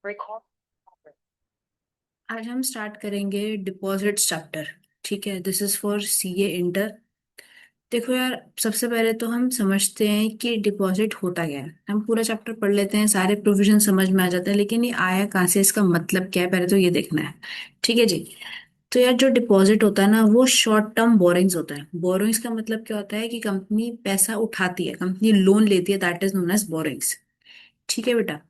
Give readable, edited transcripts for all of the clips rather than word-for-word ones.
आज हम स्टार्ट करेंगे डिपॉजिट चैप्टर। ठीक है, this is for CA inter. देखो यार, सबसे पहले तो हम समझते हैं कि डिपॉजिट होता क्या है। हम पूरा चैप्टर पढ़ लेते हैं, सारे प्रोविजन समझ में आ जाते हैं, लेकिन ये आया कहाँ से, इसका मतलब क्या है, पहले तो ये देखना है। ठीक है जी। तो यार, जो डिपॉजिट होता है ना, वो शॉर्ट टर्म बोरिंग्स होता है। बोरिंग्स का मतलब क्या होता है कि कंपनी पैसा उठाती है, कंपनी लोन लेती है, that is known as borrowings. ठीक है बेटा।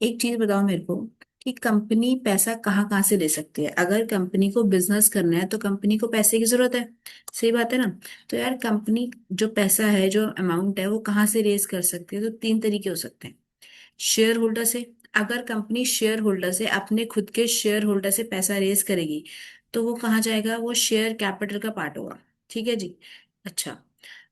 एक चीज बताओ मेरे को कि कंपनी पैसा कहाँ कहाँ से ले सकती है। अगर कंपनी को बिजनेस करना है तो कंपनी को पैसे की जरूरत है। सही बात है ना। तो यार, कंपनी जो पैसा है, जो अमाउंट है, वो कहाँ से रेज कर सकती है, तो तीन तरीके हो सकते हैं। शेयर होल्डर से। अगर कंपनी शेयर होल्डर से, अपने खुद के शेयर होल्डर से पैसा रेज करेगी, तो वो कहाँ जाएगा, वो शेयर कैपिटल का पार्ट होगा। ठीक है जी। अच्छा।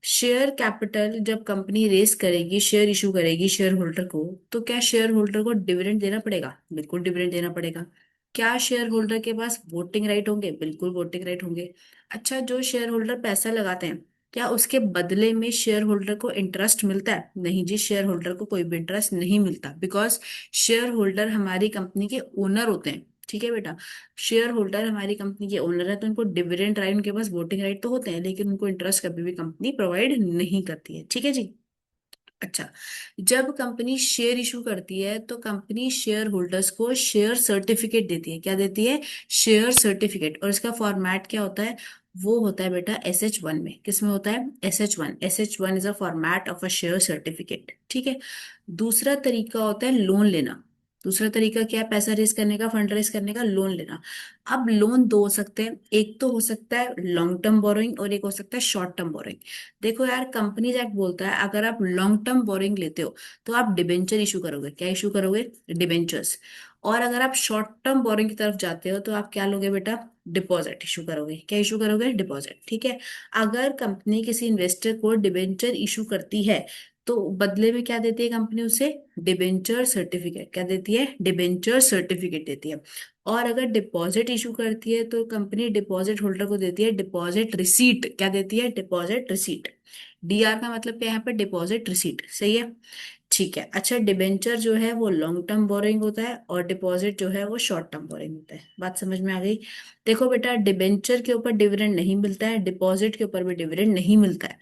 शेयर कैपिटल जब कंपनी रेस करेगी, शेयर इशू करेगी शेयर होल्डर को, तो क्या शेयर होल्डर को डिविडेंड देना पड़ेगा? बिल्कुल डिविडेंड देना पड़ेगा। क्या शेयर होल्डर के पास वोटिंग राइट होंगे? बिल्कुल वोटिंग राइट होंगे। अच्छा, जो शेयर होल्डर पैसा लगाते हैं, क्या उसके बदले में शेयर होल्डर को इंटरेस्ट मिलता है? नहीं जी, शेयर होल्डर को कोई भी इंटरेस्ट नहीं मिलता, बिकॉज शेयर होल्डर हमारी कंपनी के ओनर होते हैं। ठीक है बेटा। शेयर होल्डर हमारी कंपनी के ओनर है, तो उनको डिविडेंड राइट, उनके पास वोटिंग राइट तो होते हैं, लेकिन उनको इंटरेस्ट कभी भी कंपनी प्रोवाइड नहीं करती है। ठीक है जी। अच्छा। जब कंपनी शेयर इशू करती है, तो कंपनी शेयर होल्डर्स को शेयर सर्टिफिकेट देती है। क्या देती है? Share certificate. और इसका फॉर्मेट क्या होता है? वो होता है बेटा SH1 में। किस में होता है? SH1। SH1 is a format of a share certificate. ठीक है। दूसरा तरीका होता है लोन लेना। दूसरा तरीका क्या है? पैसा रेज करने का, फंड रेज करने का, लोन लेना। अब लोन दो हो सकते हैं। एक तो हो सकता है लॉन्ग टर्म बोरोइंग, और एक हो सकता है शॉर्ट टर्म बोरोइंग। देखो यार, कंपनीज एक्ट बोलता है अगर आप लॉन्ग टर्म बोरिंग लेते हो तो आप डिबेंचर इशू करोगे। क्या इशू करोगे? डिबेंचर्स। और अगर आप शॉर्ट टर्म बोरिंग की तरफ जाते हो तो आप क्या लोगे बेटा? डिपॉजिट इशू करोगे। क्या इशू करोगे? डिपॉजिट। ठीक है। अगर कंपनी किसी इन्वेस्टर को डिबेंचर इशू करती है, तो बदले में क्या देती है कंपनी उसे? Debenture certificate. क्या देती है? डिबेंचर सर्टिफिकेट देती है। और अगर डिपॉजिट इशू करती है, तो कंपनी डिपॉजिट होल्डर को देती है डिपॉजिट रिसीट। क्या देती है? Deposit receipt. डीआर का मतलब क्या है यहाँ पे? Deposit receipt. सही है। ठीक है। अच्छा, डिबेंचर जो है वो लॉन्ग टर्म बोरिंग होता है, और डिपॉजिट जो है वो शॉर्ट टर्म बोरिंग होता है। बात समझ में आ गई? देखो बेटा, डिबेंचर के ऊपर डिविडेंड नहीं मिलता है, डिपॉजिट के ऊपर भी डिविडेंड नहीं मिलता है।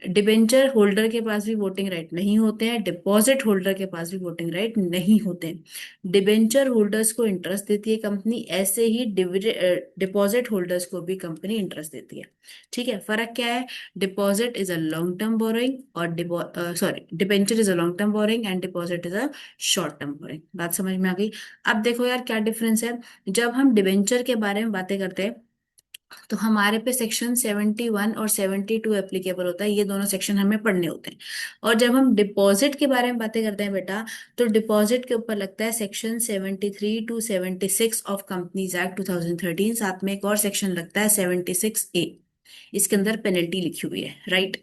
डिबेंचर होल्डर के पास भी वोटिंग राइट नहीं होते हैं, डिपॉजिट होल्डर के पास भी वोटिंग राइट नहीं होते हैं। डिबेंचर होल्डर्स को इंटरेस्ट देती है कंपनी, ऐसे ही डिपॉजिट होल्डर्स को भी कंपनी इंटरेस्ट देती है। ठीक है। फर्क क्या है? Deposit is a long term borrowing, और sorry, debenture is a long term borrowing and deposit is a short term borrowing. बात समझ में आ गई? अब देखो यार, क्या डिफरेंस है। जब हम डिबेंचर के बारे में बातें करते हैं, तो हमारे पे सेक्शन 71 और 72 एप्लीकेबल होता है। ये दोनों सेक्शन हमें पढ़ने होते हैं। और जब हम डिपॉजिट के बारे में बातें करते हैं बेटा, तो डिपॉजिट के ऊपर लगता है section 73 to 76 of companies act 2013। साथ में एक और सेक्शन लगता है 76A। इसके अंदर पेनल्टी लिखी हुई है, राइट।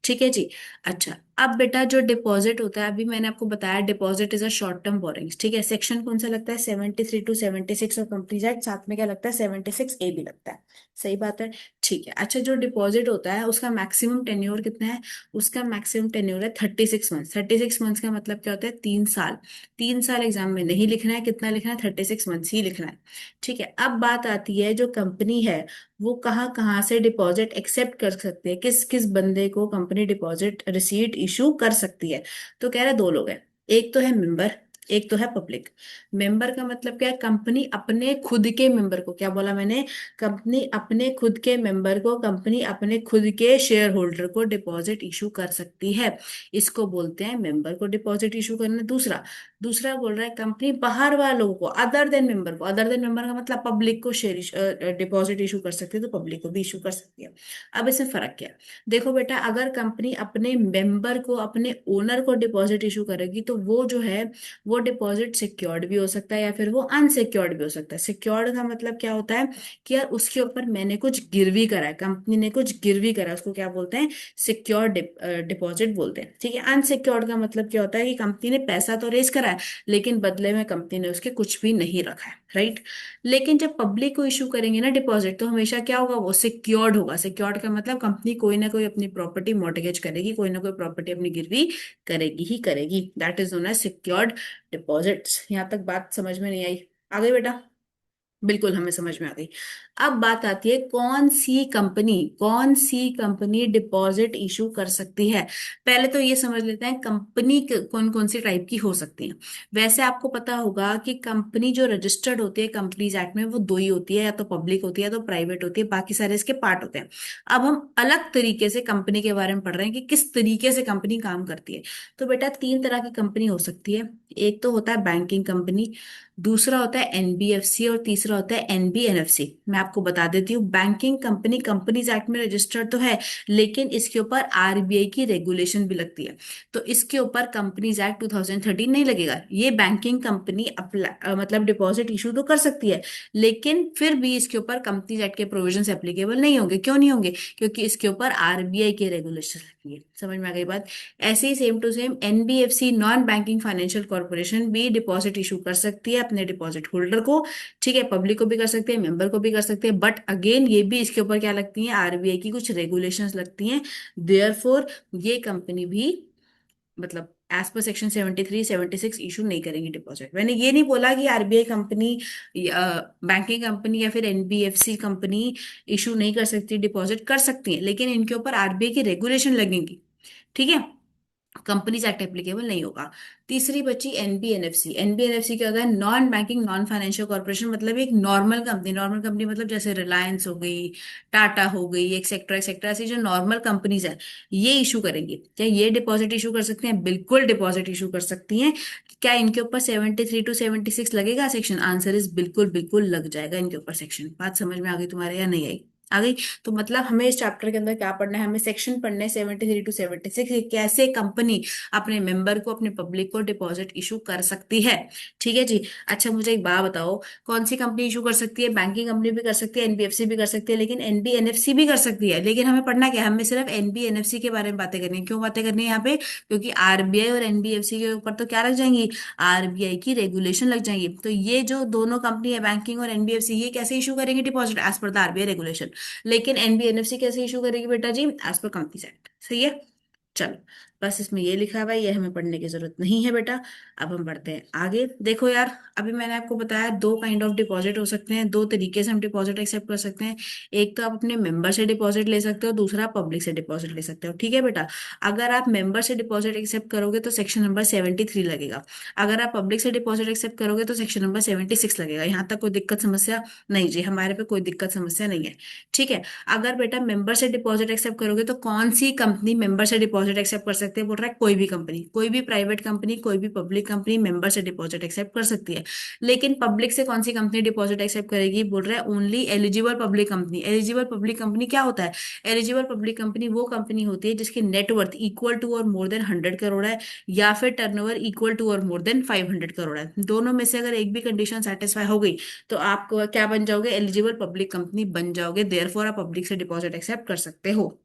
ठीक है जी। अच्छा। अब बेटा, जो डिपॉजिट होता है, अभी मैंने आपको बताया deposit is a short term borrowings. ठीक है। सेक्शन कौन सा लगता है? 73 to 76 ऑफ कंपनीज एक्ट। साथ में क्या लगता है? 76A भी लगता है। सही बात है। ठीक है। अच्छा, जो डिपॉजिट होता है उसका मैक्सिमम टेन्योर कितना है? उसका मैक्सिमम टेन्योर है 36 मंथ। 36 मंथ्स का मतलब क्या होता है? 3 साल। 3 साल एग्जाम में नहीं लिखना है, कितना लिखना है? 36 मंथ्स ही लिखना है। ठीक है। अब बात आती है, जो कंपनी है वो कहाँ कहाँ से डिपॉजिट एक्सेप्ट कर सकती है, किस किस बंदे को कंपनी डिपॉजिट रिसीट इशू कर सकती है। तो कह रहे दो लोग हैं। एक तो है मेंबर, एक तो है पब्लिक। मेंबर का मतलब क्या है? कंपनी अपने खुद के मेंबर को, क्या बोला मैंने? कंपनी अपने खुद के मेंबर को, कंपनी अपने खुद के शेयर होल्डर को डिपॉजिट इशू कर सकती है। इसको बोलते हैं मेंबर को डिपॉजिट इशू करना। दूसरा, दूसरा बोल रहा है कंपनी बाहर वालों को, अदर देन मेंबर को। अदर देन मेंबर का मतलब पब्लिक को शेयर डिपॉजिट इशू कर सकती है, तो पब्लिक को भी इशू कर सकती है। अब इसमें फर्क क्या है? देखो बेटा, अगर कंपनी अपने मेंबर को, अपने ओनर को डिपॉजिट इशू करेगी, तो वो जो है, वो डिपॉजिट सिक्योर्ड भी हो सकता है या फिर वो अनसिक्योर्ड भी हो सकता है। सिक्योर्ड का मतलब क्या होता है कि यार उसके ऊपर मैंने कुछ गिरवी करा है, कंपनी ने कुछ गिरवी करा है, उसको क्या बोलते हैं? सिक्योर डिपॉजिट बोलते हैं। ठीक है। अनसिक्योर्ड का मतलब क्या होता है कि कंपनी ने पैसा तो रेज करा रहा है, लेकिन बदले में कंपनी ने उसके कुछ भी नहीं रखा है, राइट। लेकिन जब पब्लिक को इशू करेंगे ना डिपॉजिट, तो हमेशा क्या होगा, वो सिक्योर्ड होगा। सिक्योर्ड का मतलब कंपनी कोई ना कोई अपनी प्रॉपर्टी मॉर्टगेज करेगी, कोई ना कोई प्रॉपर्टी अपनी गिरवी करेगी ही करेगी। That is known as secured deposits. यहाँ तक बात समझ में नहीं आई? आ गई बेटा? बिल्कुल, हमें समझ में आ गई। अब बात आती है कौन सी कंपनी डिपॉजिट इशू कर सकती है। पहले तो ये समझ लेते हैं कंपनी कौन कौन सी टाइप की हो सकती है। वैसे आपको पता होगा कि कंपनी जो रजिस्टर्ड होती है कंपनीज एक्ट में, वो दो ही होती है, या तो पब्लिक होती है या तो प्राइवेट होती है, बाकी सारे इसके पार्ट होते हैं। अब हम अलग तरीके से कंपनी के बारे में पढ़ रहे हैं कि किस तरीके से कंपनी काम करती है। तो बेटा, तीन तरह की कंपनी हो सकती है। एक तो होता है बैंकिंग कंपनी, दूसरा होता है एनबीएफसी, और तीसरा होता है एनबीएनएफसी। मैं आपको बता देती हूँ, बैंकिंग कंपनी कंपनीज एक्ट में रजिस्टर्ड तो है, लेकिन इसके ऊपर आरबीआई की रेगुलेशन भी लगती है। तो इसके ऊपर कंपनीज एक्ट 2013 नहीं लगेगा। ये बैंकिंग कंपनी मतलब डिपॉजिट इशू तो कर सकती है, लेकिन फिर भी इसके ऊपर कंपनीज एक्ट के प्रोविजन एप्लीकेबल नहीं होंगे। क्यों नहीं होंगे? क्योंकि इसके ऊपर आरबीआई के रेगुलेशन लगती है। समझ में आ गई बात? ऐसे ही same to same NBFC, non banking financial corporation, भी डिपॉजिट इशू कर सकती है अपने डिपॉजिट होल्डर को। ठीक है, पब्लिक को भी कर सकते हैं, मेंबर को भी कर सकते हैं, बट अगेन ये भी इसके ऊपर क्या लगती है, आरबीआई की कुछ रेगुलेशंस लगती हैं। देयरफॉर ये कंपनी भी, मतलब एज पर सेक्शन 73 76 इशू नहीं करेंगी डिपॉजिट। मैंने ये नहीं बोला कि आरबीआई कंपनी, बैंकिंग कंपनी या फिर एनबीएफसी कंपनी इशू नहीं कर सकती, डिपॉजिट कर सकती है, लेकिन इनके ऊपर आरबीआई की रेगुलेशन लगेंगी। ठीक है, कंपनीज एक्ट एप्लीकेबल नहीं होगा। तीसरी बची एनबीएनएफसी। एनबीएनएफसी क्या होता है? Non banking non financial corporation, मतलब एक नॉर्मल कंपनी। नॉर्मल कंपनी मतलब जैसे रिलायंस हो गई, टाटा हो गई, एक्सेट्रा एक्सेट्रा, ऐसी जो नॉर्मल कंपनीज है, ये इशू करेंगी। क्या ये डिपॉजिट इशू कर सकते हैं? बिल्कुल डिपॉजिट इशू कर सकती हैं। क्या इनके ऊपर 73 to 76 लगेगा सेक्शन? आंसर इज बिल्कुल, बिल्कुल लग जाएगा इनके ऊपर सेक्शन। बात समझ में आ गई तुम्हारे या नहीं आई? आ गई। तो मतलब हमें इस चैप्टर के अंदर क्या पढ़ना है, हमें सेक्शन पढ़ने 73 to 76, कैसे कंपनी अपने मेंबर को, अपने पब्लिक को डिपॉजिट इशू कर सकती है। ठीक है जी। अच्छा, मुझे एक बात बताओ, कौन सी कंपनी इशू कर सकती है? बैंकिंग कंपनी भी कर सकती है, एनबीएफसी भी कर सकती है, लेकिन एनबीएनएफसी भी कर सकती है। लेकिन हमें पढ़ना क्या है? हमें सिर्फ एनबीएनएफसी के बारे में बातें करनी है। क्यों बातें करनी है यहाँ पे? क्योंकि आरबीआई और एनबीएफसी के ऊपर तो क्या लग जाएंगी, आरबीआई की रेगुलेशन लग जाएंगी। तो ये जो दोनों कंपनी है, बैंकिंग और एनबीएफसी, ये कैसे इशू करेंगे deposit? As per the RBI regulation. लेकिन एनबीएनएफसी कैसे इशू करेगी बेटा जी? As per companies act. सही है। चलो, बस इसमें ये लिखा हुआ है, ये हमें पढ़ने की जरूरत नहीं है बेटा। अब हम बढ़ते हैं आगे। देखो यार, अभी मैंने आपको बताया दो काइंड ऑफ डिपॉजिट हो सकते हैं, दो तरीके से हम डिपॉजिट एक्सेप्ट कर सकते हैं। एक तो आप अपने मेंबर से डिपॉजिट ले सकते हो, दूसरा पब्लिक से डिपॉजिट ले सकते हो। ठीक है बेटा? अगर आप मेंबर से डिपॉजिट एक्सेप्ट करोगे तो सेक्शन नंबर 73 लगेगा। अगर आप पब्लिक से डिपॉजिट एक्सेप्ट करोगे तो सेक्शन नंबर 76 लगेगा। यहाँ तक कोई दिक्कत समस्या? नहीं जी, हमारे पे कोई दिक्कत समस्या नहीं है। ठीक है। अगर बेटा मेंबर से डिपॉजिट एक्सेप्ट करोगे तो कौन सी कंपनी मेंबर से डिपॉजिट एक्सेप्ट कर सकती है? बोल रहा है कोई भी कंपनी, कोई भी प्राइवेट कंपनी, कोई भी पब्लिक कंपनी मेंबर से डिपॉजिट एक्सेप्ट कर सकती है। लेकिन पब्लिक से कौन सी कंपनी डिपॉजिट एक्सेप्ट करेगी? बोल रहा है only eligible public company. Eligible public company क्या होता है? एलिजिबल पब्लिक कंपनी वो कंपनी होती है जिसकी नेटवर्थ इक्वल टू और मोर देन 100 करोड़ है, या फिर टर्नओवर इक्वल टू और मोर देन 500 करोड़ है। दोनों में से अगर एक भी कंडीशन सेटिस्फाई हो गई तो आप क्या बन जाओगे? एलिजिबल पब्लिक कंपनी बन जाओगे। देयरफॉर आप पब्लिक से डिपॉजिट एक्सेप्ट कर सकते हो।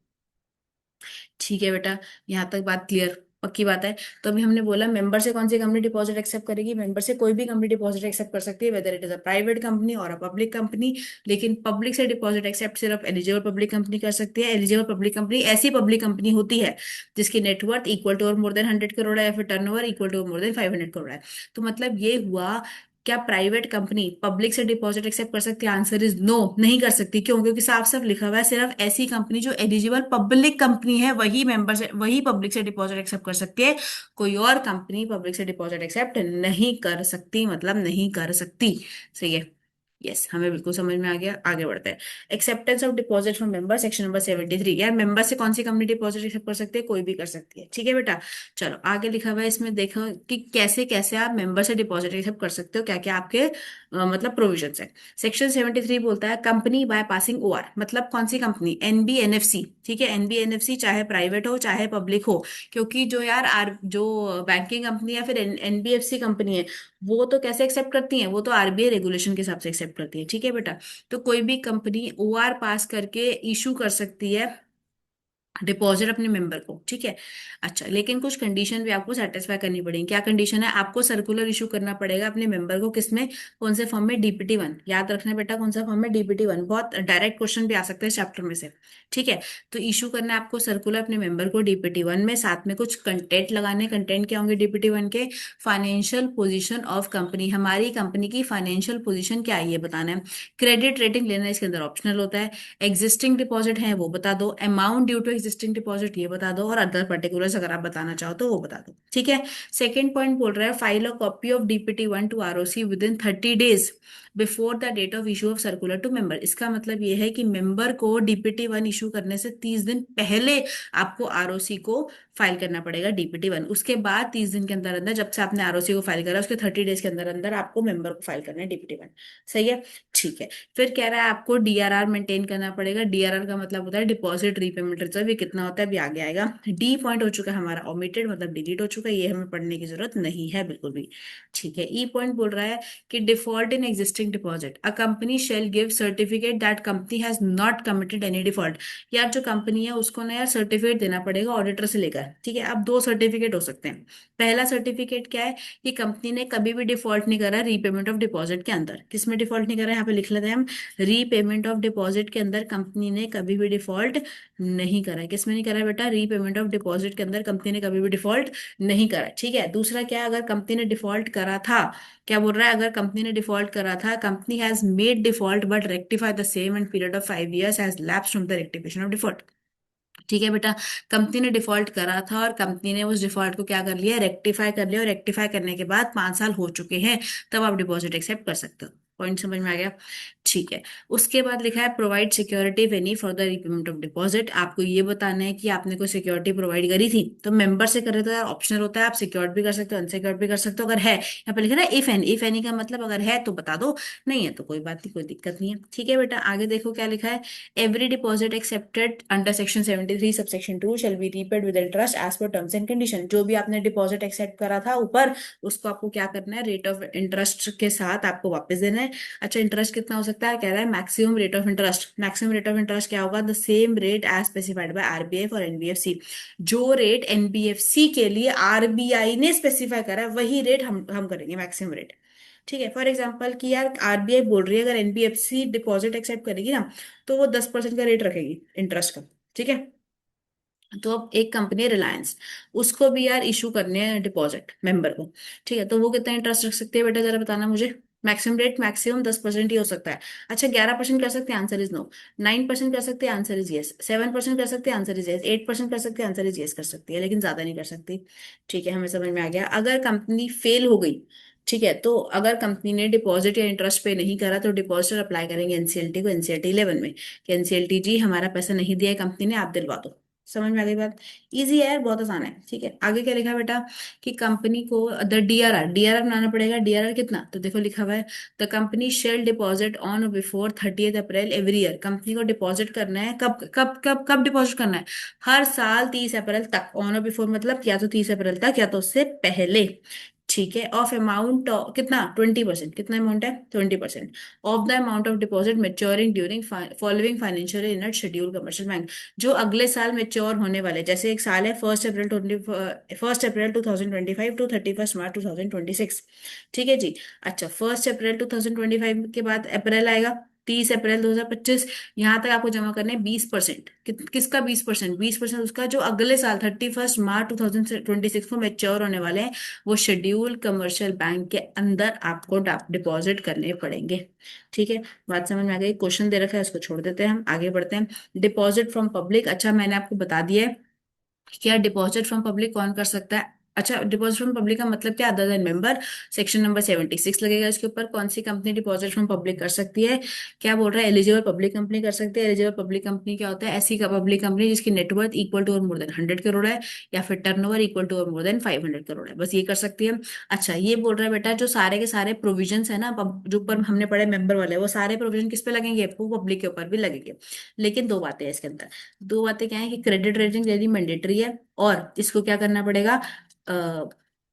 ठीक है बेटा, यहाँ तक बात क्लियर, पक्की बात है। तो अभी हमने बोला मेंबर से कौन सी कंपनी डिपॉजिट एक्सेप्ट करेगी? मेंबर से कोई भी कंपनी डिपॉजिट एक्सेप्ट कर सकती है, whether it is a private company और अ पब्लिक कंपनी। लेकिन पब्लिक से डिपॉजिट एक्सेप्ट सिर्फ एलिजिबल पब्लिक कंपनी कर सकती है। एलिजिबल पब्लिक कंपनी ऐसी पब्लिक कंपनी होती है जिसकी नेटवर्थ इक्वल टू और मोर देन 100 करोड़ है, या फिर टर्नओवर इक्वल टू और मोर देन 500 करोड़ है। तो मतलब ये हुआ, क्या प्राइवेट कंपनी पब्लिक से डिपॉजिट एक्सेप्ट कर सकती है? आंसर इज नो, नहीं कर सकती। क्यों? क्योंकि साफ साफ लिखा हुआ है सिर्फ ऐसी कंपनी जो एलिजिबल पब्लिक कंपनी है वही मेंबर से, वही पब्लिक से डिपॉजिट एक्सेप्ट कर सकती है। कोई और कंपनी पब्लिक से डिपॉजिट एक्सेप्ट नहीं कर सकती, मतलब नहीं कर सकती। सही है। यस, हमें बिल्कुल समझ में आ गया। आगे बढ़ते हैं। Acceptance of deposit from member, section number 73। यार मेंबर से कौन सी कंपनी डिपॉजिट एक्सेप्ट कर सकती है? कोई भी कर सकती है। ठीक है बेटा? चलो आगे लिखा हुआ है, इसमें देखो कि कैसे कैसे आप मेंबर से डिपॉजिट एक्सेप्ट कर सकते हो, क्या क्या आपके मतलब प्रोविजंस है। सेक्शन 73 बोलता है कंपनी बाय पासिंग ओआर, मतलब कौन सी कंपनी? एनबीएनएफसी। ठीक है, एनबीएनएफसी चाहे प्राइवेट हो चाहे पब्लिक हो, क्योंकि जो यार आर जो बैंकिंग कंपनी या फिर एनबीएफसी कंपनी है, वो तो कैसे एक्सेप्ट करती हैं? वो तो आरबीआई रेगुलेशन के हिसाब से एक्सेप्ट करती है। ठीक है बेटा? तो कोई भी कंपनी ओआर पास करके इशू कर सकती है डिपॉजिट अपने मेंबर को, ठीक है। अच्छा, लेकिन कुछ कंडीशन भी आपको सेटिस्फाई करनी पड़ेगी। क्या कंडीशन है? आपको सर्कुलर इशू करना पड़ेगा अपने मेंबर को, किसमें, कौन से फॉर्म में? डीपीटी 1। याद रखना बेटा, कौन सा फॉर्म में? डीपीटी 1। बहुत डायरेक्ट क्वेश्चन भी आ सकते हैं चैप्टर में से, ठीक है। तो इशू करना है आपको सर्कुलर अपने मेंबर को डीपीटी 1 में, साथ में कुछ कंटेंट लगाने। कंटेंट क्या होंगे डीपीटी 1 के? फाइनेंशियल पोजीशन ऑफ कंपनी, हमारी कंपनी की फाइनेंशियल पोजीशन क्या है ये बताना है। क्रेडिट रेटिंग लेना इसके अंदर ऑप्शनल होता है। एग्जिस्टिंग डिपॉजिट है वो बता दो, amount due to existing deposit ये बता दो, और अदर पर्टिकुलर्स अगर आप बताना चाहो तो वो बता दो, ठीक है। सेकंड पॉइंट बोल रहा है, file a copy of DPT 1 to ROC within 30 days before the date of issue of circular to member. इसका मतलब ये है कि मेंबर को डीपीटी 1 इशू करने से 30 दिन पहले आपको आरओसी को फाइल करना पड़ेगा डीपीटी 1। उसके बाद 30 दिन के अंदर अंदर, जब से आपने आरओसी को फाइल करा उसके 30 डेज के अंदर अंदर आपको मेंबर को फाइल करना है डीपीटी 1। सही है, ठीक है। फिर कह रहा है आपको डीआरआर मेंटेन करना पड़ेगा। डीआरआर का मतलब होता है डिपॉजिट रीपेमेंट रिजर्व, ये कितना होता है अभी आगे आएगा। डी पॉइंट हो चुका है हमारा ओमिटेड, मतलब डिलीट हो चुका है, ये हमें पढ़ने की जरूरत नहीं है बिल्कुल भी, ठीक है। ई पॉइंट बोल रहा है कि default in existing deposit, a company shall give certificate that company has not committed any default. यार जो कंपनी है उसको ना यार सर्टिफिकेट देना पड़ेगा ऑडिटर से लेकर, ठीक है। अब दो सर्टिफिकेट हो सकते हैं। पहला सर्टिफिकेट क्या है? कि कंपनी ने कभी भी डिफॉल्ट नहीं करा रीपेमेंट ऑफ डिपॉजिट के अंदर। किसमें डिफॉल्ट नहीं करा? यहाँ पे लिख लेते हैं हम, रीपेमेंट ऑफ डिपॉजिट के अंदर कंपनी ने कभी भी डिफॉल्ट नहीं करा है। किसमें नहीं करा है बेटा? रीपेमेंट ऑफ डिपॉजिट के अंदर कंपनी ने कभी भी डिफॉल्ट नहीं करा, ठीक है। दूसरा क्या है? अगर कंपनी ने डिफॉल्ट करा था, क्या बोल रहा है? अगर कंपनी ने डिफॉल्ट करा था, company has made default but rectify the same and period of 5 years has lapsed from the rectification of default, ठीक है बेटा। कंपनी ने डिफॉल्ट करा था और कंपनी ने उस डिफॉल्ट को क्या कर लिया? रेक्टिफाई कर लिया, और रेक्टिफाई करने के बाद 5 साल हो चुके हैं, तब आप डिपॉजिट एक्सेप्ट कर सकते हो। पॉइंट समझ में आ गया? ठीक है। उसके बाद लिखा है प्रोवाइड सिक्योरिटी वेनी for the repayment of deposit. आपको ये बताना है कि आपने कोई सिक्योरिटी प्रोवाइड करी थी, तो मेंबर से करे तो यार ऑप्शनल होता है, आप सिक्योर्ड भी कर सकते हो, अनसिक्योर्ड भी कर सकते हो। अगर है, यहाँ पे लिखा है इफ एनी, इफ एनी का मतलब अगर है तो बता दो, नहीं है तो कोई बात नहीं, कोई दिक्कत नहीं है, ठीक है बेटा। आगे देखो क्या लिखा है, every deposit accepted under section 73 subsection 2 shall be repaid with interest as per terms and condition। जो भी आपने डिपॉजिट एक्सेप्ट करा था ऊपर, उसको आपको क्या करना है? रेट ऑफ इंटरेस्ट के साथ आपको वापस देना है। अच्छा, इंटरेस्ट कितना हो सकता है? कह रहा है maximum rate of interest. Maximum rate of interest क्या होगा? The same rate as specified by RBI for NBFC. जो रेट एनबीएफसी के लिए आरबीआई ने स्पेसिफाई करा है वही रेट हम करेंगे, मैक्सिमम रेट, ठीक है। फॉर एग्जाम्पल कि यार आरबीआई बोल रही है अगर एनबीएफसी डिपॉजिट एक्सेप्ट करेगी ना, तो वो 10% का रेट रखेगी इंटरेस्ट का, ठीक है। तो अब एक कंपनी है रिलायंस, उसको भी यार इशू करने हैं डिपॉजिट मेंबर को, ठीक है। तो वो कितना इंटरेस्ट रख सकती है बेटा, जरा बताना मुझे। मैक्सिमम रेट मैक्सिमम 10% ही हो सकता है। अच्छा, 11% कर सकते हैं? Answer is no. 9% कर सकते हैं? Answer is yes. 7% कर सकते हैं? Answer is yes. 8% कर सकते हैं? आंसर इज यस कर सकती है, लेकिन ज्यादा नहीं कर सकती, ठीक है। हमें समझ में आ गया। अगर कंपनी फेल हो गई, ठीक है, तो अगर कंपनी ने डिपॉजिट या इंटरेस्ट पे नहीं करा तो डिपॉजिटर अप्लाई करेंगे एनसीएलटी को, एनसीएलटी 11 में, कि एनसीएलटी जी हमारा पैसा नहीं दिया है कंपनी ने, आप दिलवा दो। समझ में आ गई बात? इजी है यार, बहुत आसान है, ठीक है। आगे क्या लिखा है बेटा, कि कंपनी को द डीआरआर, डीआरआर बनाना पड़ेगा। डीआरआर कितना? तो देखो लिखा हुआ है, the company shall deposit on before 30 April every year. Company को डिपॉजिट करना है कब कब कब कब डिपॉजिट करना है? हर साल 30 अप्रैल तक। ऑन और बिफोर मतलब या तो 30 अप्रैल तक या तो उससे पहले, ठीक है। ऑफ अमाउंट कितना? 20%। कितना अमाउंट है? 20% of the amount of deposit maturing during following financial in schedule commercial bank. जो अगले साल मेच्योर होने वाले, जैसे एक साल है 1 अप्रैल 2025 टू 31 मार्च 2026, ठीक है जी। अच्छा, 1 अप्रैल 2025 के बाद अप्रैल आएगा, 30 अप्रैल 2025, यहाँ तक आपको जमा करने 20%। किसका 20%? 20% उसका जो अगले साल 31 मार्च 2026 को मेच्योर होने वाले हैं, वो शेड्यूल कमर्शियल बैंक के अंदर आपको डिपॉजिट करने पड़ेंगे, ठीक है। बात समझ में आ गई? क्वेश्चन दे रखा है, उसको छोड़ देते हैं, हम आगे बढ़ते हैं। डिपॉजिट फ्रॉम पब्लिक, अच्छा मैंने आपको बता दिया है क्या डिपॉजिट फ्रॉम पब्लिक कौन कर सकता है। अच्छा, डिपॉजिट फ्रॉम पब्लिक का मतलब क्या? Other than member. Section number 76 लगेगा इसके ऊपर। कौन सी कंपनी डिपॉजिट फ्रॉम पब्लिक कर सकती है? क्या बोल रहा है? एलिजिबल पब्लिक कंपनी कर सकती है। एलिजिबल पब्लिक कंपनी क्या होता है? ऐसी पब्लिक कंपनी जिसकी नेटवर्थ इक्वल टू और मोर देन 100 करोड़ है, या फिर टर्नओवर इक्वल टू और मोर देन 500 करोड़ है, बस ये कर सकती है। अच्छा, ये बोल रहा है बेटा जो सारे के सारे प्रोविजंस है ना, जो ऊपर हमने पढ़े मेंबर वाले, वो सारे प्रोविजन किस पे लगेंगे? वो पब्लिक के ऊपर भी लगेंगे। लेकिन दो बातें हैं इसके अंदर। दो बातें क्या है, कि क्रेडिट रेटिंग यदि मैंडेटरी है, और इसको क्या करना पड़ेगा,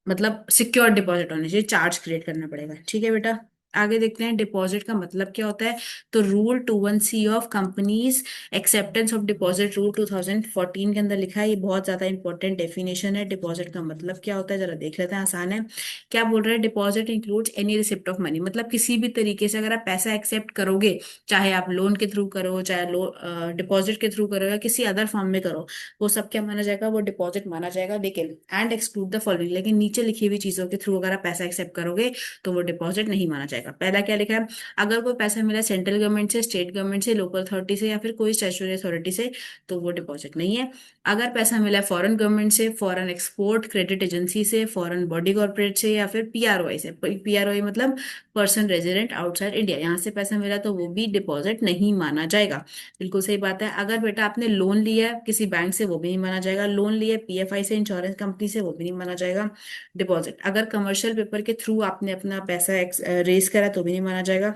मतलब सिक्योर डिपॉजिट होने चाहिए, चार्ज क्रिएट करना पड़ेगा, ठीक है बेटा। आगे देखते हैं डिपॉजिट का मतलब क्या होता है। तो rule 21C of companies acceptance of deposit rule 2014 के अंदर लिखा है। ये बहुत ज्यादा इंपॉर्टेंट डेफिनेशन है। डिपॉजिट का मतलब क्या होता है जरा देख लेते हैं, आसान है। क्या बोल रहे हैं, deposit includes any receipt of money, मतलब किसी भी तरीके से अगर आप पैसा एक्सेप्ट करोगे, चाहे आप लोन के थ्रू करो, चाहे डिपॉजिट के थ्रू करो या किसी अदर फॉर्म में करो, वो सब क्या माना जाएगा, वो डिपॉजिट माना जाएगा। लेकिन एंड एक्सक्लूड द फॉलोइंग, लेकिन नीचे लिखी हुई चीजों के थ्रू अगर आप पैसा एक्सेप्ट करोगे तो वो डिपॉजिट नहीं माना जाएगा। पहला क्या लिखा है, अगर कोई पैसा मिला सेंट्रल गवर्नमेंट से, स्टेट गवर्नमेंट से, लोकल अथॉरिटी से या फिर कोई स्टैट्यूटरी अथॉरिटी से, तो वो डिपॉजिट नहीं है। अगर पैसा मिला फॉरेन गवर्नमेंट से, फॉरेन एक्सपोर्ट क्रेडिट एजेंसी से, फॉरेन बॉडी कॉर्पोरेट से या फिर पीआरओआई से, पीआरओआई मतलब पर्सन रेजिडेंट आउटसाइड इंडिया, यहाँ से पैसा मिला तो वो भी डिपॉजिट नहीं माना जाएगा। बिल्कुल सही बात है। अगर बेटा आपने लोन लिया है किसी बैंक से, वो भी नहीं माना जाएगा। लोन लिया पीएफआई से, इंश्योरेंस कंपनी से, वो भी नहीं माना जाएगा डिपॉजिट। अगर कमर्शियल पेपर के थ्रू आपने अपना पैसा रेज करा तो भी नहीं माना जाएगा।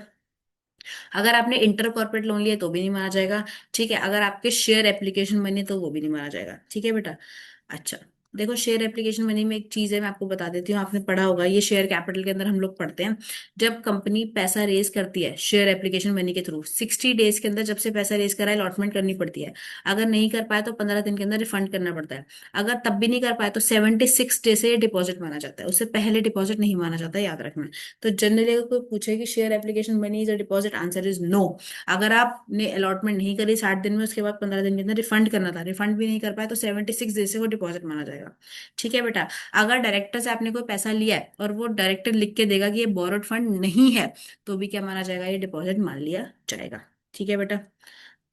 अगर आपने इंटर कॉर्पोरेट लोन लिया तो भी नहीं माना जाएगा। ठीक है, अगर आपके शेयर एप्लीकेशन बने तो वो भी नहीं माना जाएगा। ठीक है बेटा। अच्छा, देखो शेयर एप्लीकेशन मनी में एक चीज है, मैं आपको बता देती हूँ, आपने पढ़ा होगा, ये शेयर कैपिटल के अंदर हम लोग पढ़ते हैं। जब कंपनी पैसा रेज करती है शेयर एप्लीकेशन मनी के थ्रू, 60 डेज के अंदर जब से पैसा रेज करा है अलॉटमेंट करनी पड़ती है। अगर नहीं कर पाए तो 15 दिन के अंदर रिफंड करना पड़ता है। अगर तब भी नहीं कर पाए तो 76 डे से डिपॉजिट माना जाता है, उससे पहले डिपॉजिट नहीं माना जाता है, याद रखना। तो जनरली अगर कोई पूछे कि share application money is a deposit, answer is no. अगर आपने अलॉटमेंट नहीं करी 60 दिन में, उसके बाद 15 दिन के अंदर रिफंड करना था, रिफंड भी नहीं कर पाए तो 76 डे से वो डिपॉजिट माना जाएगा। ठीक है बेटा। अगर डायरेक्टर से आपने कोई पैसा लिया है और वो डायरेक्टर लिख के देगा कि ये बोरोड फंड नहीं है, तो भी क्या माना जाएगा, ये डिपॉजिट मान लिया जाएगा। ठीक है बेटा।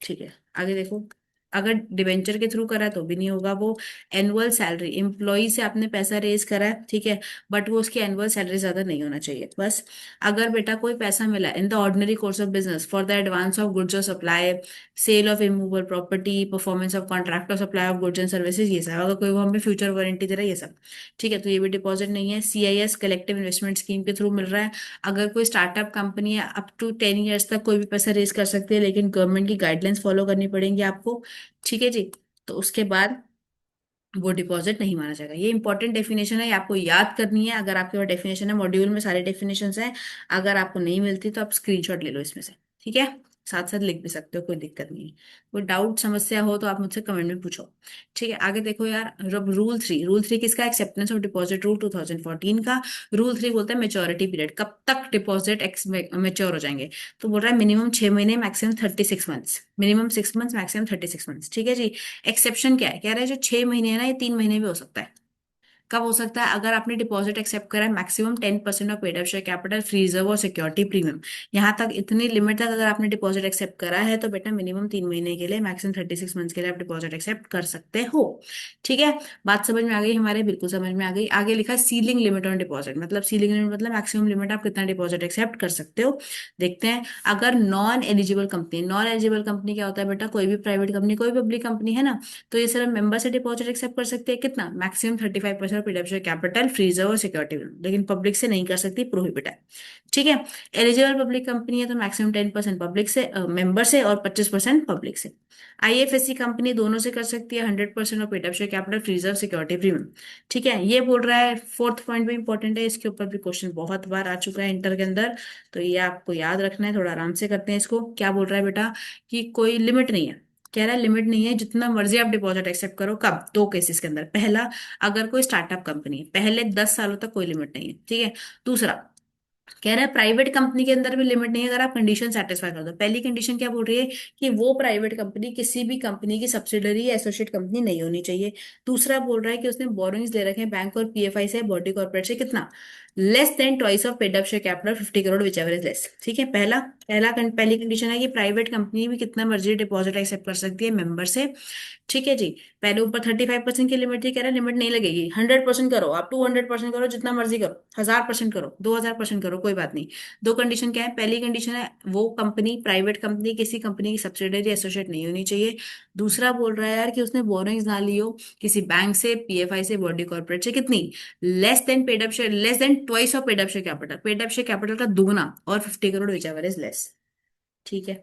ठीक है, आगे देखो। अगर डिवेंचर के थ्रू करा है तो भी नहीं होगा वो। एनुअल सैलरी, एम्प्लॉय से आपने पैसा रेज करा है, ठीक है, बट वो उसकी एनुअल सैलरी ज्यादा नहीं होना चाहिए बस। अगर बेटा कोई पैसा मिला in the ordinary course of business for the advance of goods और supply, sale of immovable property, performance of contract और supply of goods and services, ये सब, अगर कोई वो हमें फ्यूचर वारंटी दे रहा है, ये सब, ठीक है, तो ये भी डिपॉजिट नहीं है। सीआईएस कलेक्टिव इन्वेस्टमेंट स्कीम के थ्रू मिल रहा है। अगर कोई स्टार्टअप कंपनी है, अप टू 10 ईयर्स तक कोई भी पैसा रेज कर सकती है, लेकिन गवर्नमेंट की गाइडलाइंस फॉलो करनी पड़ेंगी आपको। ठीक है जी। तो उसके बाद वो डिपॉजिट नहीं माना जाएगा। ये इंपॉर्टेंट डेफिनेशन है, ये आपको याद करनी है। अगर आपके पास डेफिनेशन है, मॉड्यूल में सारे डेफिनेशन हैं, अगर आपको नहीं मिलती तो आप स्क्रीनशॉट ले लो इसमें से। ठीक है, साथ साथ लिख भी सकते हो, कोई दिक्कत नहीं है। कोई डाउट समस्या हो तो आप मुझसे कमेंट में पूछो। ठीक है, आगे देखो यार। रूल 3 किसका, एक्सेप्टेंस ऑफ डिपॉजिट रूल 2014 का। रूल 3 बोलता है मेच्योरिटी पीरियड, कब तक डिपॉजिट मेच्योर हो जाएंगे। तो बोल रहा है मिनिमम 6 महीने, maximum 36 months, minimum 6 months, maximum 36 months. ठीक है जी। एक्सेप्शन क्या है, कह रहा है जो 6 महीने है ना, ये 3 महीने भी हो सकता है। कब हो सकता है, अगर आपने डिपॉजिट एक्सेप्ट करा है maximum 10% of paid up share capital free reserve और सिक्योरिटी प्रीमियम, यहाँ तक इतनी लिमिट तक अगर आपने डिपॉजिट एक्सेप्ट करा है तो बेटा मिनिमम 3 महीने के लिए, मैक्सिमम 36 मंथ्स के लिए आप डिपॉजिट एक्सेप्ट कर सकते हो। ठीक है, बात समझ में आ गई हमारे, बिल्कुल समझ में आ गई। आगे लिखा सीलिंग लिमिट ऑन डिपॉजिट, मतलब सीलिंग लिमिट मतलब मैक्सिमम लिमिट आप कितना डिपॉजिट एक्सेप्ट कर सकते हो। देखते हैं। अगर नॉन एलिजिबल कंपनी क्या होता है बेटा, कोई भी प्राइवेट कंपनी, कोई पब्लिक कंपनी है ना, तो ये सिर्फ मेंबर से डिपॉजिट एक्सेप्ट कर सकते हैं, कितना, मैक्सिमम 35% पीडब्ल्यू कैपिटल फ्रीजर और सिक्योरिटी, लेकिन पब्लिक से नहीं कर सकती, प्रोहिबिट है। ठीक है। एलिजिबल पब्लिक कंपनी है तो मैक्सिमम 10% पब्लिक से, मेंबर से, और 25% पब्लिक से। आईएफएससी कंपनी दोनों से कर सकती है, 100% of PW capital freezer security premium. ठीक है, ये बोल रहा है। फोर्थ पॉइंट भी इंपॉर्टेंट है, इसके ऊपर भी क्वेश्चन बहुत बार आ चुका है इंटर के अंदर, तो ये आपको याद रखना है। थोड़ा आराम से करते हैं इसको। क्या बोल रहा है बेटा, कि कोई लिमिट नहीं है, कह रहा है लिमिट नहीं है, जितना मर्जी आप डिपॉजिट एक्सेप्ट करो। कब, दो केसेस के अंदर। पहला, अगर कोई स्टार्टअप कंपनी है, पहले 10 सालों तक कोई लिमिट नहीं है, ठीक है। दूसरा, कह रहा है प्राइवेट कंपनी के अंदर भी लिमिट नहीं है, अगर आप कंडीशन सेटिस्फाई कर दो। पहली कंडीशन क्या बोल रही है, कि वो प्राइवेट कंपनी किसी भी कंपनी की सब्सिडरी या एसोसिएट कंपनी नहीं होनी चाहिए। दूसरा बोल रहा है कि उसने बोरोइंग्स ले रखे हैं बैंक और पीएफआई से, बॉडी कॉर्पोरेट से, कितना, less than twice of paid up share capital 50 crore, which ever is less. ठीक है, पहली कंडीशन है कि प्राइवेट कंपनी भी कितना मर्जी डिपॉजिट एक्सेप्ट कर सकती है मेंबर से। ठीक है जी। पहले ऊपर 35% की लिमिट थी, कह रहा है लिमिट नहीं लगेगी, 100% करो, आप 200% करो, जितना मर्जी करो, 1000% करो, 2000% करो, कोई बात नहीं। दो कंडीशन क्या है, पहली कंडीशन है वो कंपनी, प्राइवेट कंपनी किसी कंपनी की सब्सिडरी एसोसिएट नहीं होनी चाहिए। दूसरा बोल रहा है यार कि उसने बोरोइंग्स ना ली हो किसी बैंक से, पीएफआई से, बॉडी कॉर्पोरेट से, कितनी, less than paid up share, less than twice of paid up share capital, paid up share capital का दुगना, और 50 crore which ever is less. ठीक है।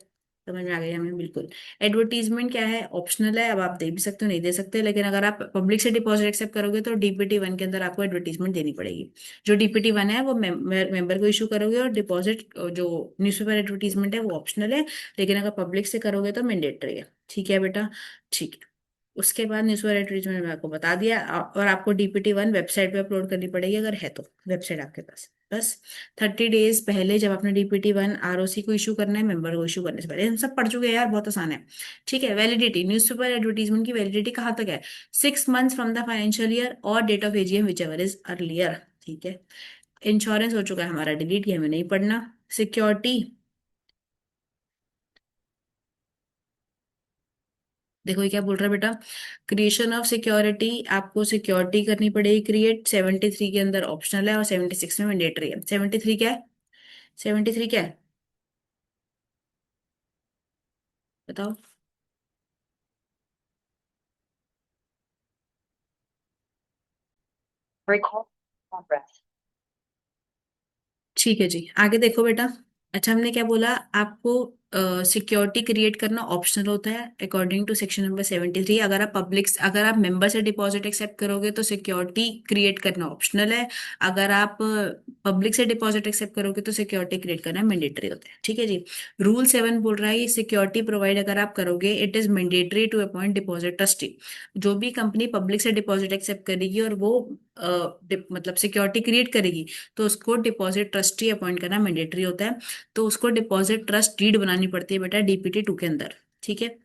समझ में आ गई हमें, बिल्कुल। एडवर्टीजमेंट क्या है, ऑप्शनल है, अब आप दे भी सकते हो नहीं दे सकते, लेकिन अगर आप पब्लिक से डिपॉजिट एक्सेप्ट करोगे तो डीपीटी वन के अंदर आपको एडवर्टीजमेंट देनी पड़ेगी। जो डीपीटी वन है वो मेंबर को इशू करोगे, और डिपॉजिट जो न्यूज़पेपर एडवर्टीजमेंट है वो ऑप्शनल है, लेकिन अगर पब्लिक से करोगे तो मैंडेटरी है। ठीक है बेटा, ठीक है। उसके बाद न्यूज़पेपर एडवर्टीजमेंट में आपको बता दिया, और आपको डीपीटी वन वेबसाइट पे अपलोड करनी पड़ेगी अगर है तो, वेबसाइट आपके पास। बस 30 डेज पहले जब आपने डीपीटी वन आरओसी को इशू करना है, मेंबर को इशू करने से पहले, हम सब पढ़ चुके हैं यार, बहुत आसान है। ठीक है। वैलिडिटी, न्यूज़पेपर एडवर्टीजमेंट की वैलिडिटी कहाँ तक है? 6 months from the financial year और date of AGM whichever is earlier. ठीक है। इंश्योरेंस हो चुका है हमारा डिलीट, ये हमें नहीं पढ़ना। सिक्योरिटी, देखो ये क्या बोल रहा है बेटा, क्रिएशन ऑफ सिक्योरिटी, आपको सिक्योरिटी करनी पड़ेगी क्रिएट, 73 के अंदर ऑप्शनल है और 76 में मैंडेटरी है। 73 क्या है? 73 क्या है, बताओ। Recall progress. ठीक है जी, आगे देखो बेटा। अच्छा, हमने क्या बोला आपको, सिक्योरिटी क्रिएट करना ऑप्शनल होता है अकॉर्डिंग टू सेक्शन नंबर 73। अगर आप मेंबर से डिपॉजिट एक्सेप्ट करोगे तो सिक्योरिटी क्रिएट करना ऑप्शनल है। अगर आप पब्लिक से डिपॉजिट एक्सेप्ट करोगे तो सिक्योरिटी क्रिएट करना मैंडेटरी होता है। ठीक है जी। रूल 7 बोल रहा है सिक्योरिटी प्रोवाइड अगर आप करोगे, it is mandatory to appoint deposit trustee. जो भी कंपनी पब्लिक से डिपॉजिट एक्सेप्ट करेगी और वो मतलब सिक्योरिटी क्रिएट करेगी, तो उसको डिपॉजिट ट्रस्टी अपॉइंट करना मैंडेटरी होता है। तो उसको डिपॉजिट ट्रस्ट डीड बनानी पड़ती है बेटा डीपीटी टू के अंदर। ठीक है।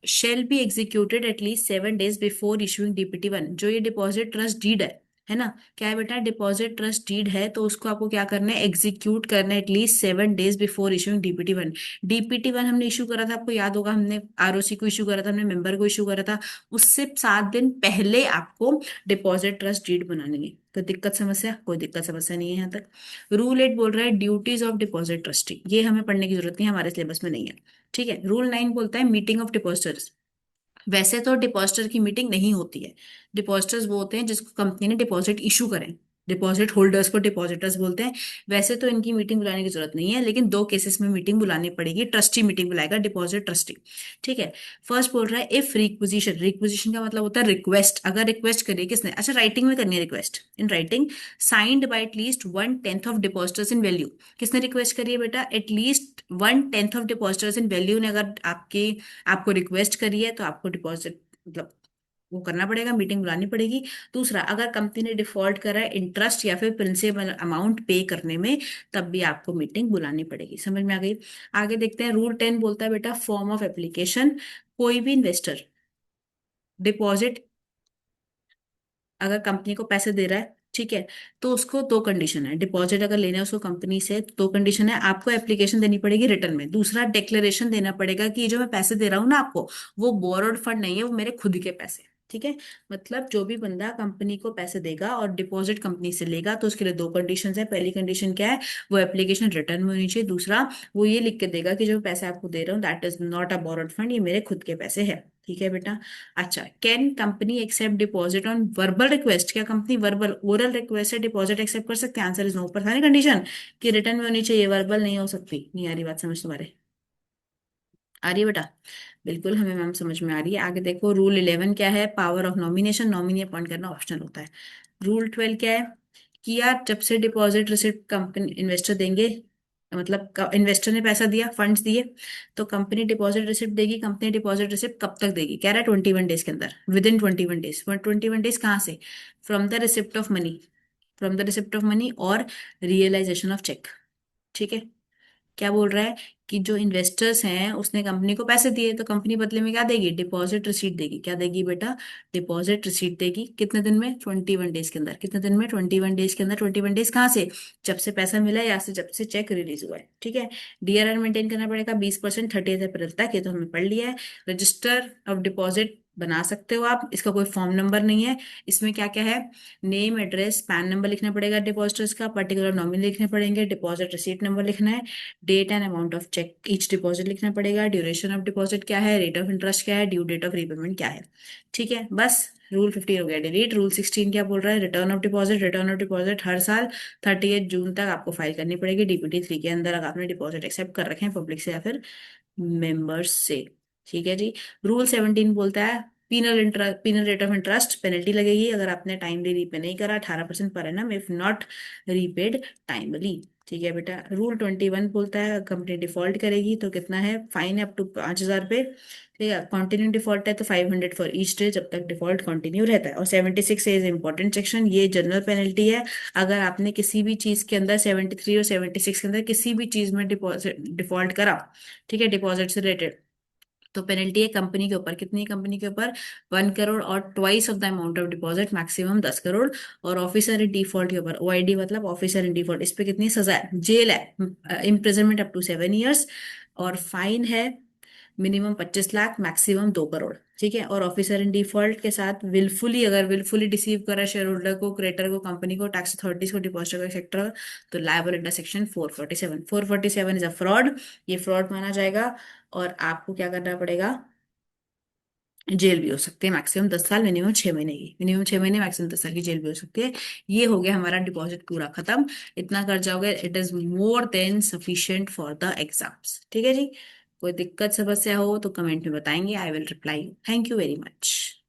Shall be executed at least 7 days before issuing DPT one. जो ये डिपॉजिट ट्रस्ट डीड है ना, क्या है बेटा, डिपॉजिट ट्रस्ट डीड है, तो उसको आपको क्या करना है, एग्जीक्यूट करना है at least 7 days before issuing DPT one. DPT one हमने इशू करा था, आपको याद होगा, हमने आरओसी को इशू करा था, हमने मेंबर को इशू करा था, उससे 7 दिन पहले आपको डिपॉजिट ट्रस्ट डीड बनानी है। तो दिक्कत समस्या, कोई दिक्कत समस्या नहीं है यहाँ तक। रूल 8 बोल रहा है ड्यूटीज ऑफ डिपॉजिट ट्रस्टी, ये हमें पढ़ने की जरूरत नहीं है, हमारे सिलेबस में नहीं है। ठीक है। रूल 9 बोलता है मीटिंग ऑफ डिपॉजिटर्स। वैसे तो डिपॉजिटर की मीटिंग नहीं होती है। डिपॉजिटर्स वो होते हैं जिसको कंपनी ने डिपॉजिट इशू करें, डिपॉजिट होल्डर्स को डिपॉजिटर्स बोलते हैं। वैसे तो इनकी मीटिंग बुलाने की जरूरत नहीं है, लेकिन दो केसेस में मीटिंग बुलानी पड़ेगी, ट्रस्टी मीटिंग बुलाएगा, डिपॉजिट ट्रस्टी। ठीक है। फर्स्ट बोल रहा है इफ रिक्विजिशन, रिक्विजिशन का मतलब होता है रिक्वेस्ट, अगर रिक्वेस्ट करिए किसने, अच्छा राइटिंग में करनी है request, in writing, signed by at least 1/10 of depositors in value. किसने रिक्वेस्ट करी है बेटा, at least 1/10 of depositors in value ने अगर आपको रिक्वेस्ट करी है तो आपको डिपॉजिट मतलब वो करना पड़ेगा, मीटिंग बुलानी पड़ेगी। दूसरा, अगर कंपनी ने डिफॉल्ट करा है इंटरेस्ट या फिर प्रिंसिपल अमाउंट पे करने में, तब भी आपको मीटिंग बुलानी पड़ेगी। समझ में आ गई। आगे देखते हैं। रूल 10 बोलता है बेटा फॉर्म ऑफ एप्लीकेशन। कोई भी इन्वेस्टर डिपॉजिट अगर कंपनी को पैसे दे रहा है, ठीक है, तो उसको दो कंडीशन है, डिपॉजिट अगर लेना है उसको कंपनी से, तो दो कंडीशन है, आपको एप्लीकेशन देनी पड़ेगी रिटर्न में, दूसरा डिक्लेरेशन देना पड़ेगा कि ये जो मैं पैसे दे रहा हूँ ना आपको, वो बोरोड फंड नहीं है, वो मेरे खुद के पैसे हैं। ठीक है। मतलब जो भी बंदा कंपनी को पैसे देगा और डिपॉजिट कंपनी से लेगा, तो उसके लिए दो कंडीशंस है। पहली कंडीशन क्या है, वो एप्लीकेशन रिटर्न में होनी चाहिए। दूसरा, वो ये लिख के देगा कि जो पैसे आपको दे रहा हूँ that is not a borrowed fund, ये मेरे खुद के पैसे है। ठीक है बेटा। अच्छा, can company accept deposit on verbal request, क्या कंपनी वर्बल ओरल रिक्वेस्ट से डिपॉजिट एक्सेप्ट कर सकते हैं? Answer is no. पर था कंडीशन कि रिटर्न में होनी चाहिए, वर्बल नहीं हो सकती। नहीं आ रही बात समझ तुम्हारे? आ रही है बेटा? बिल्कुल, हमें मैम समझ में आ रही है। आगे देखो, रूल 11 क्या है, power of nomination, nominee appoint करना ऑप्शनल होता है। रूल 12 क्या है कि यार जब से डिपॉजिट रिसिप्ट कंपनी इन्वेस्टर देंगे, मतलब इन्वेस्टर ने पैसा दिया, फंड्स दिए, तो कंपनी डिपॉजिट रिसिप्ट देगी। कंपनी डिपॉजिट रिसिप्ट कब तक देगी, कह रहा है 21 डेज के अंदर, विद इन 21 डेज। 21 डेज कहाँ से? From the receipt of money, from the receipt of money और रियलाइजेशन ऑफ चेक। ठीक है। क्या बोल रहा है कि जो इन्वेस्टर्स हैं उसने कंपनी को पैसे दिए, तो कंपनी बदले में क्या देगी, डिपॉजिट रिसीट देगी। क्या देगी बेटा, डिपॉजिट रिसीट देगी। कितने दिन में, 21 डेज के अंदर। कितने दिन में, 21 डेज के अंदर। 21 डेज कहाँ से, जब से पैसा मिला या से जब से चेक रिलीज हुआ है। ठीक है। डीआरआर मेंटेन करना पड़ेगा 20% 30 अप्रैल तक, ये तो हमने पढ़ लिया है। रजिस्टर ऑफ डिपॉजिट बना सकते हो आप, इसका कोई फॉर्म नंबर नहीं है। इसमें क्या क्या है, नेम एड्रेस पैन नंबर लिखना पड़ेगा डिपॉजिटर्स का, पर्टिकुलर नॉमिनी लिखने पड़ेंगे, डिपॉजिट रिसीट नंबर लिखना है, date and amount of cheque each deposit लिखना पड़ेगा, ड्यूरेशन ऑफ डिपॉजिट क्या है, रेट ऑफ इंटरेस्ट क्या है, ड्यू डेट ऑफ रीपेमेंट क्या है। ठीक है। बस रूल 15 हो गया डिलीट। रूल 16 क्या बोल रहा है, return of deposit. Return of deposit हर साल 30 जून तक आपको फाइल करनी पड़ेगी डीपीटी 3 के अंदर, अगर आपने डिपॉजिट एक्सेप्ट कर रखे हैं पब्लिक से या फिर मेंबर्स से। ठीक है जी। रूल 17 बोलता है penal rate of interest, penalty लगेगी अगर आपने टाइमली रीपे नहीं करा, 18% per annum if not repaid timely. ठीक है बेटा। रूल 21 बोलता है कंपनी डिफॉल्ट करेगी तो कितना है, फाइन है अप टू 5,000 रुपये। ठीक है। कंटिन्यू डिफॉल्ट है तो 500 फॉर ईच डे, जब तक डिफॉल्ट कंटिन्यू रहता है। और 76 इज इंपॉर्टेंट सेक्शन, ये जनरल पेनल्टी है। अगर आपने किसी भी चीज के अंदर 73 और 76 के अंदर किसी भी चीज में डिपॉजिट डिफॉल्ट करा, ठीक है, डिपॉजिट से रिलेटेड, तो पेनल्टी है कंपनी के ऊपर। कितनी कंपनी के ऊपर, 1 करोड़ और twice of the amount of deposit, maximum 10 crore. और ऑफिसर इन डिफॉल्ट के ऊपर, ओआईडी मतलब ऑफिसर इन डिफॉल्ट, इस पे कितनी सजा है, जेल है, इम्प्रिजनमेंट अप टू 7 ईयर्स। और फाइन है मिनिमम 25 लाख, मैक्सिमम 2 करोड़। ठीक है। और ऑफिसर इन डिफॉल्ट के साथ विलफुली, अगर विलफुली डिसीव करा शेयर होल्डर को, क्रेडिटर को, कंपनी को, टैक्स अथॉरिटीज को, डिपॉजिटर को, सेक्टर, तो liable under section 447। 447 is a fraud, ये फ्रॉड माना जाएगा। और आपको क्या करना पड़ेगा, जेल भी हो सकती है मैक्सिमम 10 साल, मिनिमम 6 महीने की, मिनिमम 6 महीने मैक्सिमम 10 साल की जेल भी हो सकती है। ये हो गया हमारा डिपॉजिट पूरा खत्म। इतना कर जाओगे, it is more than sufficient for the exams. ठीक है जी। कोई दिक्कत समस्या हो तो कमेंट में बताएंगे, I will reply. Thank you very much.